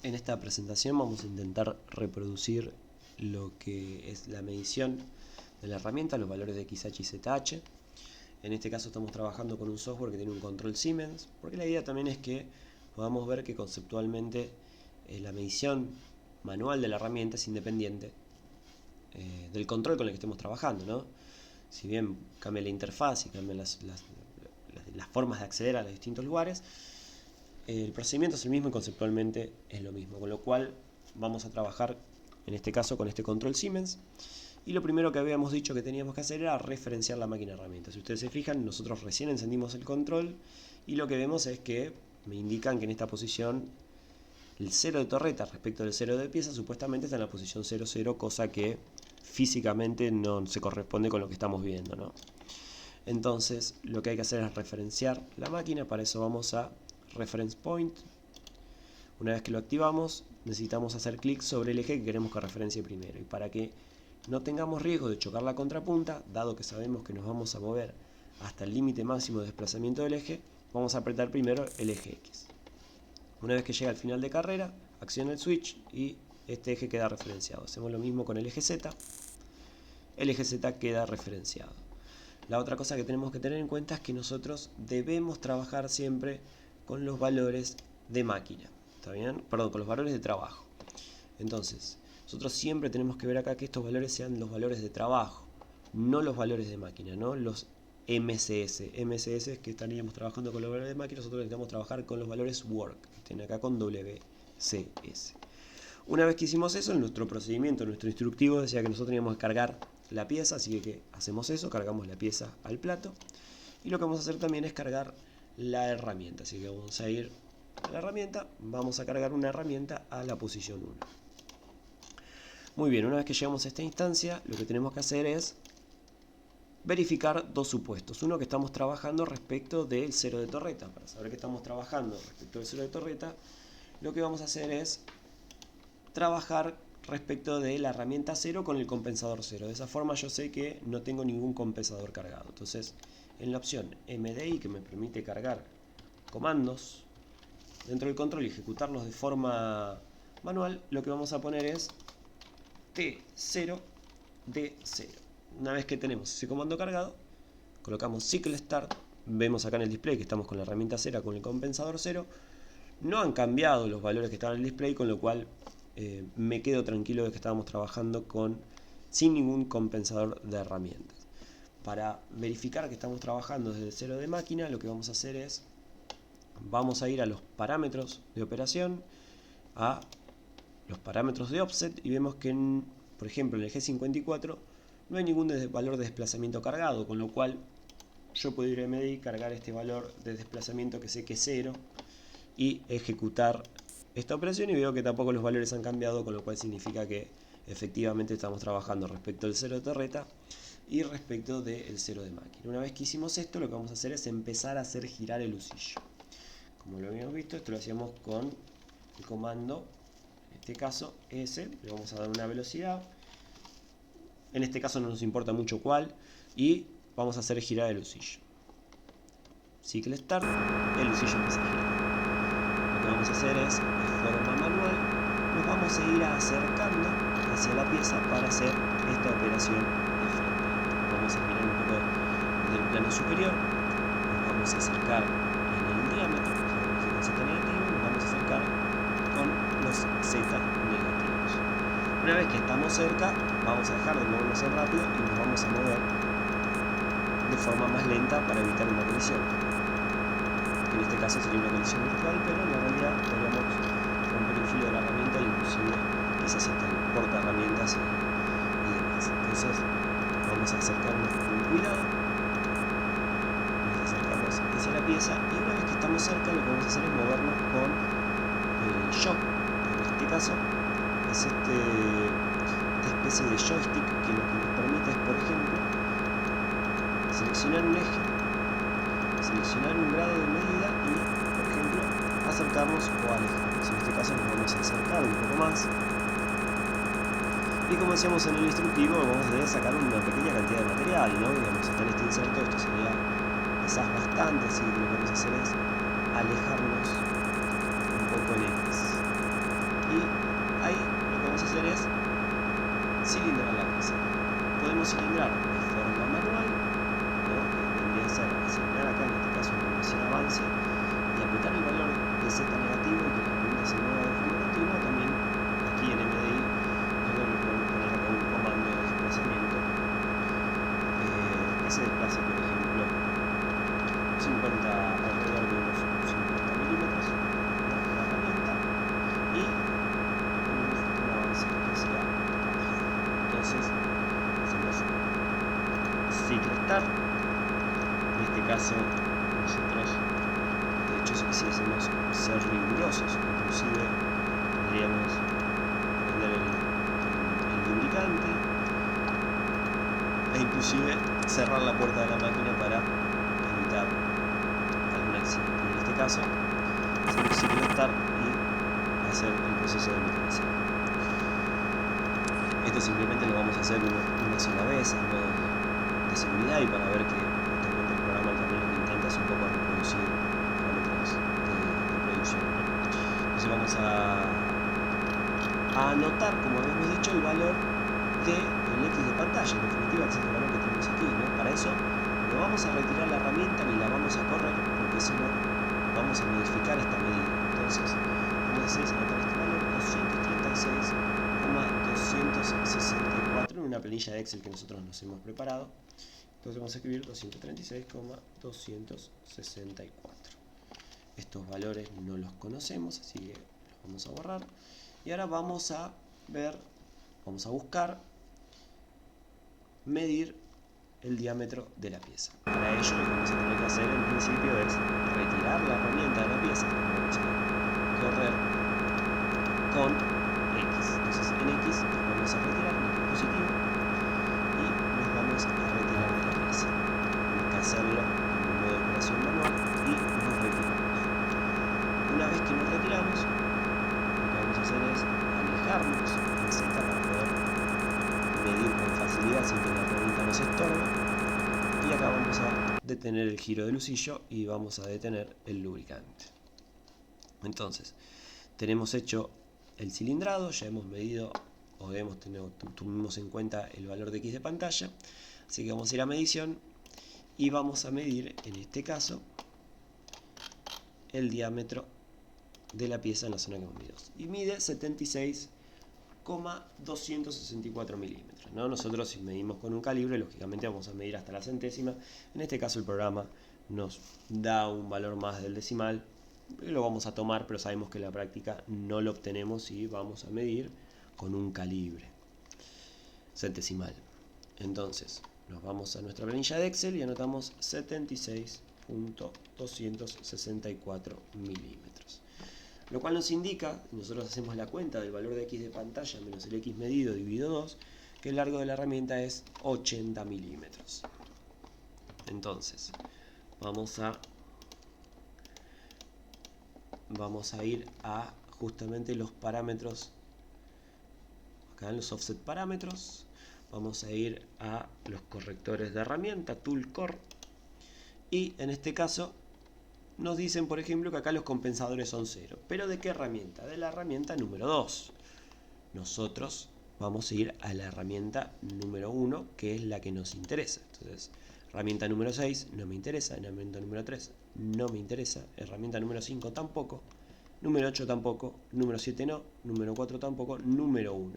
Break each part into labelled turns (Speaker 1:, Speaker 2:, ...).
Speaker 1: En esta presentación vamos a intentar reproducir lo que es la medición de la herramienta, los valores de XH y ZH. En este caso estamos trabajando con un software que tiene un control Siemens, porque la idea también es que podamos ver que conceptualmente la medición manual de la herramienta es independiente del control con el que estemos trabajando, ¿no? Si bien cambia la interfaz y cambian las formas de acceder a los distintos lugares, el procedimiento es el mismo y conceptualmente es lo mismo, con lo cual vamos a trabajar en este caso con este control Siemens. Y lo primero que habíamos dicho que teníamos que hacer era referenciar la máquina herramienta. Si ustedes se fijan, nosotros recién encendimos el control y lo que vemos es que me indican que en esta posición el 0 de torreta respecto del 0 de pieza supuestamente está en la posición 00, cosa que físicamente no se corresponde con lo que estamos viendo, ¿no? Entonces lo que hay que hacer es referenciar la máquina. Para eso vamos a Reference Point. Una vez que lo activamos, necesitamos hacer clic sobre el eje que queremos que referencie primero. Y para que no tengamos riesgo de chocar la contrapunta, dado que sabemos que nos vamos a mover hasta el límite máximo de desplazamiento del eje, vamos a apretar primero el eje X. Una vez que llega al final de carrera, acciona el switch y este eje queda referenciado. Hacemos lo mismo con el eje Z. El eje Z queda referenciado. La otra cosa que tenemos que tener en cuenta es que nosotros debemos trabajar siempre con los valores de máquina, ¿está bien? Perdón, con los valores de trabajo. Entonces, nosotros siempre tenemos que ver acá que estos valores sean los valores de trabajo, no los valores de máquina, no los MCS. MCS es que estaríamos trabajando con los valores de máquina, nosotros necesitamos trabajar con los valores work, que estén acá con WCS. Una vez que hicimos eso, en nuestro procedimiento, nuestro instructivo decía que nosotros teníamos que cargar la pieza, así que hacemos eso, cargamos la pieza al plato. Y lo que vamos a hacer también es cargar la herramienta, así que vamos a ir a la herramienta, vamos a cargar una herramienta a la posición 1. Muy bien, una vez que llegamos a esta instancia, lo que tenemos que hacer es verificar dos supuestos. Uno, que estamos trabajando respecto del 0 de torreta. Para saber que estamos trabajando respecto del 0 de torreta, lo que vamos a hacer es trabajar respecto de la herramienta 0 con el compensador 0. De esa forma yo sé que no tengo ningún compensador cargado. Entonces, en la opción MDI, que me permite cargar comandos dentro del control y ejecutarlos de forma manual, lo que vamos a poner es T0 D0. Una vez que tenemos ese comando cargado, colocamos Cycle Start. Vemos acá en el display que estamos con la herramienta 0 con el compensador 0. No han cambiado los valores que estaban en el display, con lo cual me quedo tranquilo de que estábamos trabajando sin ningún compensador de herramientas. Para verificar que estamos trabajando desde el 0 de máquina, lo que vamos a hacer es, vamos a ir a los parámetros de operación, a los parámetros de offset, y vemos que, por ejemplo, en el G54 no hay ningún valor de desplazamiento cargado, con lo cual yo puedo ir a MDI, cargar este valor de desplazamiento que sé que es 0 y ejecutar esta operación, y veo que tampoco los valores han cambiado, con lo cual significa que efectivamente estamos trabajando respecto del 0 de torreta y respecto del 0 de máquina. Una vez que hicimos esto, lo que vamos a hacer es empezar a hacer girar el husillo. Como lo habíamos visto, esto lo hacíamos con el comando, en este caso S, le vamos a dar una velocidad, en este caso no nos importa mucho cuál, y vamos a hacer girar el husillo. Cycle Start, el husillo empieza a girar. Lo que vamos a hacer es, de forma manual, nos vamos a ir acercando hacia la pieza para hacer esta operación de frente. Vamos a girar un poco del plano superior, nos vamos a acercar en el diámetro, con Z negativo, nos vamos a acercar con los Z negativos. Una vez que estamos cerca, vamos a dejar de movernos en rápido y nos vamos a mover de forma más lenta para evitar una colisión. En este caso sería una colisión virtual, pero en la realidad podríamos romper el filo de la herramienta e inclusive quizás hasta el porta herramientas y demás. Entonces vamos a acercarnos con cuidado, nos acercamos hacia la pieza, y una vez que estamos cerca, lo que vamos a hacer es movernos con el shock, que en este caso es esta especie de joystick que lo que nos permite es, por ejemplo, seleccionar un eje, seleccionar un grado de medida y, por ejemplo, acercarnos o alejarnos. En este caso nos vamos a acercar un poco más. Y como decíamos en el instructivo, vamos a sacar una pequeña cantidad de material, ¿no? Digamos, está en este inserto, esto sería quizás bastante, así que lo que vamos a hacer es alejarnos un poco en X. cilindrar de forma manual, ¿no? Que vendría a ser acelerar acá, en este caso, una velocidad avance, y apretar el valor de Z negativo y que la herramienta se mueva de forma continua. También aquí en MDI nosotros le podemos poner acá un comando de desplazamiento que se desplace, por ejemplo, alrededor de unos 50 milímetros, ¿no? La herramienta, y ponemos un avance que sea abajo. Entonces hacemos ciclo start. En este caso nosotros, de hecho, si quisiésemos ser rigurosos, inclusive podríamos prender el lubricante e inclusive cerrar la puerta de la máquina para evitar algún accidente. Y en este caso hacemos ciclo start y hacer el proceso de mecanizado. Esto simplemente lo vamos a hacer una sola vez a modo de seguridad y para ver que justamente el programa también lo que intenta es un poco reproducir parámetros de producción, ¿no? Entonces vamos a anotar, como habíamos dicho, el valor del X de pantalla, en definitiva que es el valor que tenemos aquí, ¿no? Para eso no vamos a retirar la herramienta ni la vamos a correr, porque si no vamos a modificar esta medida. Entonces vamos a hacer es anotar este valor 236,264 en una planilla de Excel que nosotros nos hemos preparado. Entonces vamos a escribir 236,264. Estos valores no los conocemos, así que los vamos a borrar. Y ahora vamos a buscar medir el diámetro de la pieza. Para ello lo que vamos a tener que hacer en principio es retirar la herramienta de la pieza. Vamos a correr con X. Entonces en X nos vamos a retirar en el positivo y nos vamos a retirar de la pieza. Tenemos que hacerlo en modo de operación manual y nos retiramos. Una vez que nos retiramos, lo que vamos a hacer es alejarnos en Z para poder medir con facilidad sin que la herramienta nos estorbe, y acá vamos a detener el giro del lucillo y vamos a detener el lubricante. Entonces tenemos hecho el cilindrado, ya hemos medido o tuvimos en cuenta el valor de X de pantalla, así que vamos a ir a medición y vamos a medir en este caso el diámetro de la pieza en la zona que hemos medido y mide 76,264 milímetros, ¿no? Nosotros, si medimos con un calibre, lógicamente vamos a medir hasta la centésima. En este caso el programa nos da un valor más del decimal, lo vamos a tomar, pero sabemos que en la práctica no lo obtenemos si vamos a medir con un calibre centesimal. Entonces nos vamos a nuestra planilla de Excel y anotamos 76,264 milímetros. Lo cual nos indica, nosotros hacemos la cuenta del valor de X de pantalla menos el X medido dividido 2, que el largo de la herramienta es 80 milímetros. Entonces, vamos a ir a justamente los parámetros, acá en los offset parámetros, vamos a ir a los correctores de herramienta, Tool Core, y en este caso nos dicen, por ejemplo, que acá los compensadores son 0. ¿Pero de qué herramienta? De la herramienta número 2. Nosotros vamos a ir a la herramienta número 1, que es la que nos interesa. Entonces, herramienta número 6 no me interesa, herramienta número 3 no me interesa, herramienta número 5 tampoco, número 8 tampoco, número 7 no, número 4 tampoco, número 1.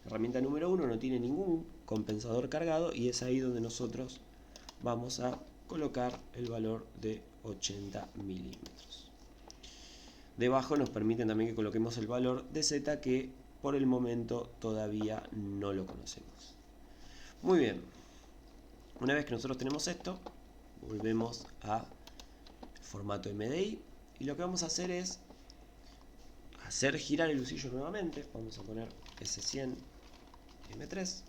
Speaker 1: La herramienta número 1 no tiene ningún compensador cargado y es ahí donde nosotros vamos a colocar el valor de 80 milímetros. Debajo nos permiten también que coloquemos el valor de Z, que por el momento todavía no lo conocemos. Muy bien, una vez que nosotros tenemos esto, volvemos a formato MDI y lo que vamos a hacer es hacer girar el lucillo nuevamente. Vamos a poner S100 M3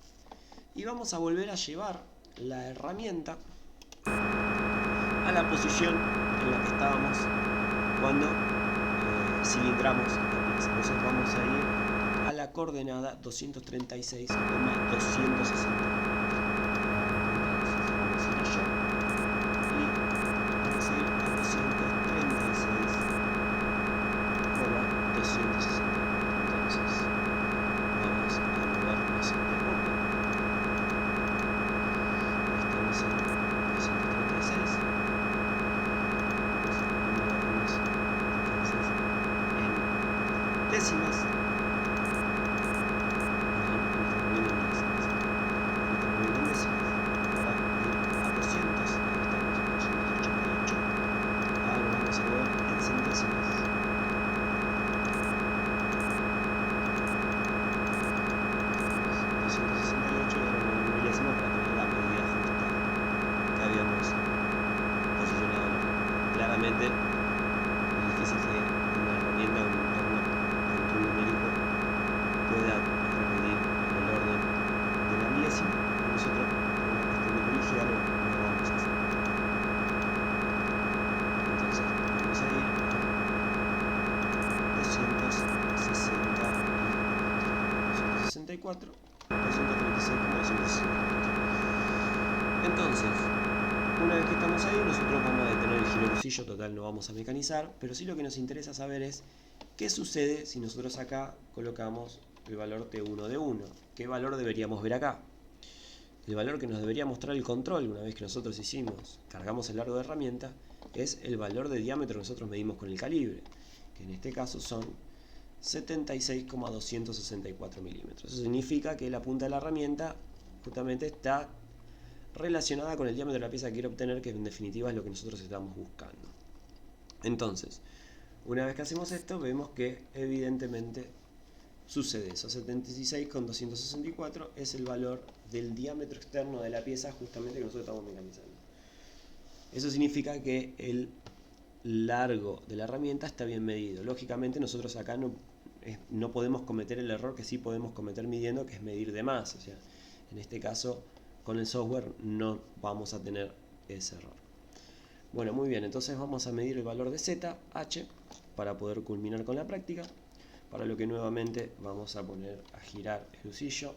Speaker 1: y vamos a volver a llevar la herramienta a la posición en la que estábamos cuando cilindramos la pieza. Entonces vamos a ir a la coordenada 236,260. Entonces vamos a ir allá y vamos a ir a 236,264. Entonces vamos a movernos de poco décimas. Perdón, estamos viendo en milésimas. Estamos viendo en décimas. Para ir a 200, ahí estamos, 288. Ahora nos vamos a mover en centésimas. 268 y ahora nos movemos en milésimas para tener la medida justa que habíamos posicionado. Claramente es difícil que una herramienta o un entorno control numérico pueda repetir en el orden de la milésima. Nosotros, por una cuestión de publicidad, lo vamos a hacer. Entonces vamos a ir a 264, 236,264. Entonces, una vez que estamos ahí, nosotros vamos a detener el giro lucillo, total no vamos a mecanizar, pero sí lo que nos interesa saber es qué sucede si nosotros acá colocamos el valor T1 de 1. ¿Qué valor deberíamos ver acá? El valor que nos debería mostrar el control una vez que nosotros cargamos el largo de herramienta, es el valor de diámetro que nosotros medimos con el calibre, que en este caso son 76,264 milímetros. Eso significa que la punta de la herramienta justamente está relacionada con el diámetro de la pieza que quiero obtener, que en definitiva es lo que nosotros estamos buscando. Entonces, una vez que hacemos esto, vemos que evidentemente sucede eso. 76,264 es el valor del diámetro externo de la pieza justamente que nosotros estamos mecanizando. Eso significa que el largo de la herramienta está bien medido. Lógicamente nosotros acá no podemos cometer el error que sí podemos cometer midiendo, que es medir de más. O sea, en este caso con el software no vamos a tener ese error. Bueno, muy bien, entonces vamos a medir el valor de Z, H, para poder culminar con la práctica, para lo que nuevamente vamos a poner a girar el lucillo,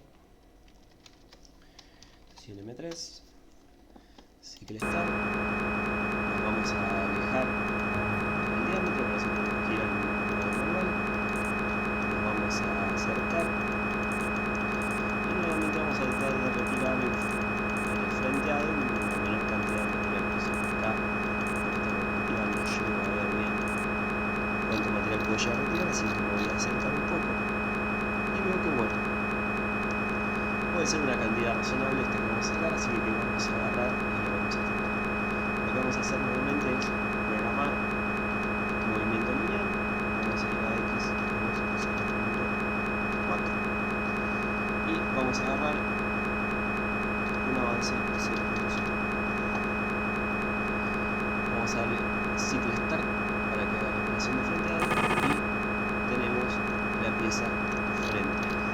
Speaker 1: 100M3, Cycle Start, nos vamos a alejar el diámetro, para eso tenemos que girar el modo manual, nos vamos a acercar, y nuevamente vamos a tratar de retirar el frenteado en la menor cantidad de material posible. Acá con esta perspectiva no llego a ver bien cuánto material puedo llegar a retirar, así que me voy a acercar un poco y veo que bueno, puede ser una cantidad razonable esta que vamos a sacar, así que vamos a agarrar y la vamos a frenar. Lo que vamos a hacer nuevamente es programar movimiento lineal, vamos a ir a X, vamos a hacer 0.4 y vamos a agarrar un avance de 0.0. Vamos a darle Cycle Start para que haga la operación de frenteado y tenemos la pieza frenteada.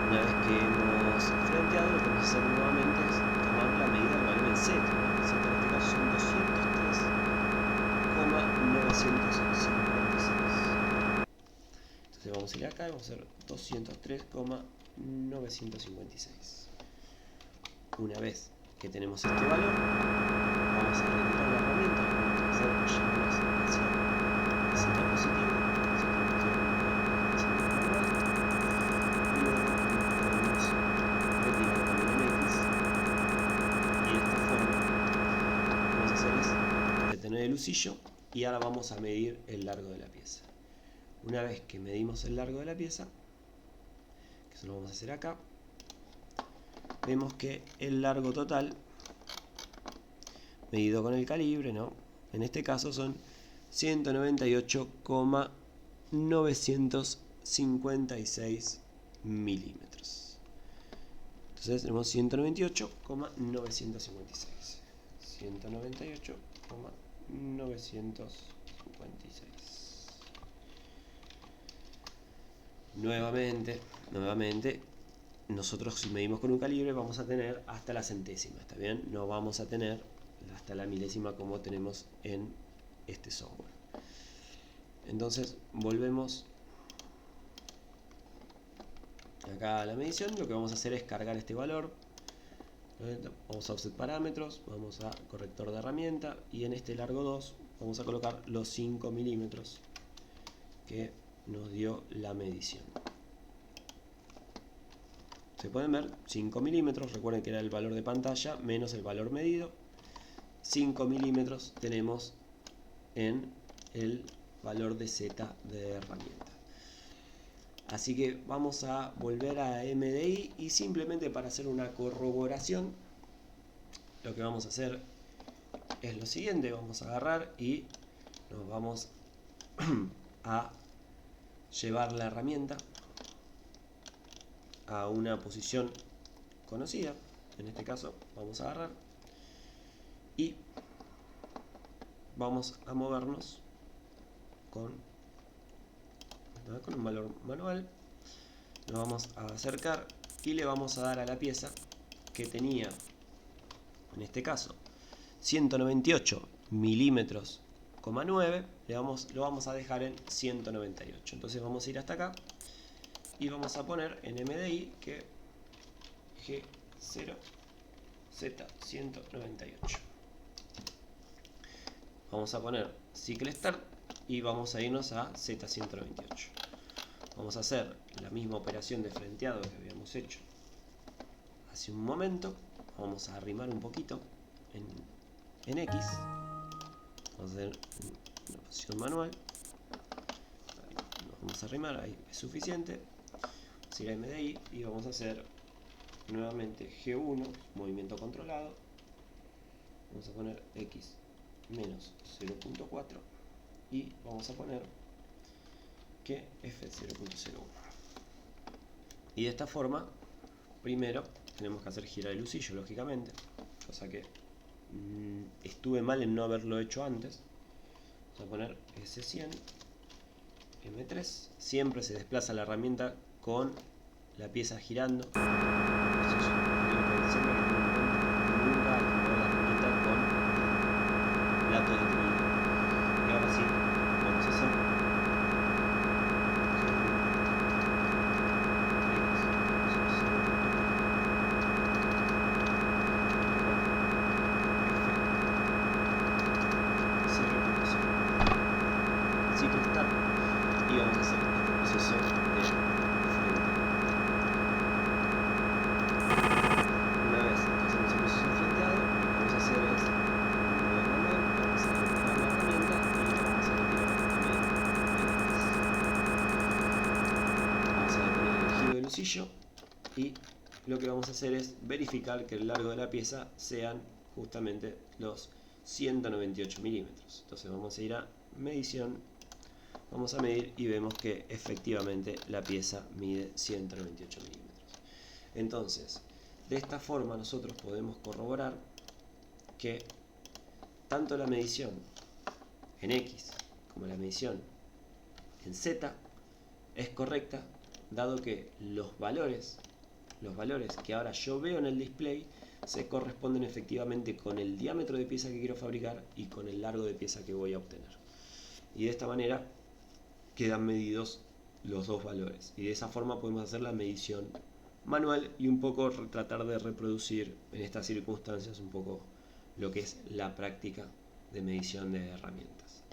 Speaker 1: Una vez que hemos frenteado, lo que vamos a hacer nuevamente es tomar la medida del valor en Z, ¿no? Z en este caso son 203,956. Entonces vamos a ir acá y vamos a hacer 203,956. Una vez que tenemos este valor, vamos a retirar la herramienta, la vamos a hacer llevarnos hacia Z positivo, y luego podemos retirar también en X, y de esta forma lo que vamos a hacer es detener el lucillo y ahora vamos a medir el largo de la pieza. Una vez que medimos el largo de la pieza, que eso lo vamos a hacer acá, vemos que el largo total medido con el calibre, ¿no? En este caso son 198,956 milímetros. Entonces tenemos 198,956. 198,956. Nuevamente, nosotros si medimos con un calibre vamos a tener hasta la centésima, ¿está bien? No vamos a tener hasta la milésima como tenemos en este software. Entonces volvemos acá a la medición. Lo que vamos a hacer es cargar este valor, vamos a offset parámetros, vamos a corrector de herramienta y en este largo 2 vamos a colocar los 5 milímetros que nos dio la medición. Se pueden ver 5 milímetros, recuerden que era el valor de pantalla menos el valor medido. 5 milímetros tenemos en el valor de Z de herramienta. Así que vamos a volver a MDI y simplemente para hacer una corroboración, lo que vamos a hacer es lo siguiente. Vamos a agarrar y nos vamos a llevar la herramienta a una posición conocida. En este caso vamos a agarrar y vamos a movernos con un valor manual. Nos vamos a acercar y le vamos a dar a la pieza que tenía, en este caso 198 milímetros, 9, lo vamos a dejar en 198. Entonces vamos a ir hasta acá y vamos a poner en MDI que G0 Z198. Vamos a poner Cycle Start y vamos a irnos a Z198. Vamos a hacer la misma operación de frenteado que habíamos hecho hace un momento. Vamos a arrimar un poquito en X. Vamos a hacer una posición manual. Ahí nos vamos a arrimar, ahí es suficiente. Vamos a ir a MDI y vamos a hacer nuevamente G1, movimiento controlado. Vamos a poner X menos 0.4 y vamos a poner que F0.01. Y de esta forma, primero tenemos que hacer girar el husillo, lógicamente, cosa que estuve mal en no haberlo hecho antes. Vamos a poner S100 M3. Siempre se desplaza la herramienta con la pieza girando. Siempre que tengo en cuenta, nunca hay que mover la herramienta con plato detenido. Y ahora sí, vamos a hacer Cycle Start y vamos a hacer este proceso de frente. Una vez que hacemos el proceso de frenteado, lo que vamos a hacer es vamos a retirar la herramienta y la vamos a retirar también en X. Vamos a detener el giro del husillo y lo que vamos a hacer es verificar que el largo de la pieza sean justamente los 198 milímetros. Entonces vamos a ir a medición, vamos a medir y vemos que efectivamente la pieza mide 198 milímetros. Entonces, de esta forma nosotros podemos corroborar que tanto la medición en X como la medición en Z es correcta, dado que los valores que ahora yo veo en el display se corresponden efectivamente con el diámetro de pieza que quiero fabricar y con el largo de pieza que voy a obtener. Y de esta manera quedan medidos los dos valores. Y de esa forma podemos hacer la medición manual y un poco tratar de reproducir en estas circunstancias un poco lo que es la práctica de medición de herramientas.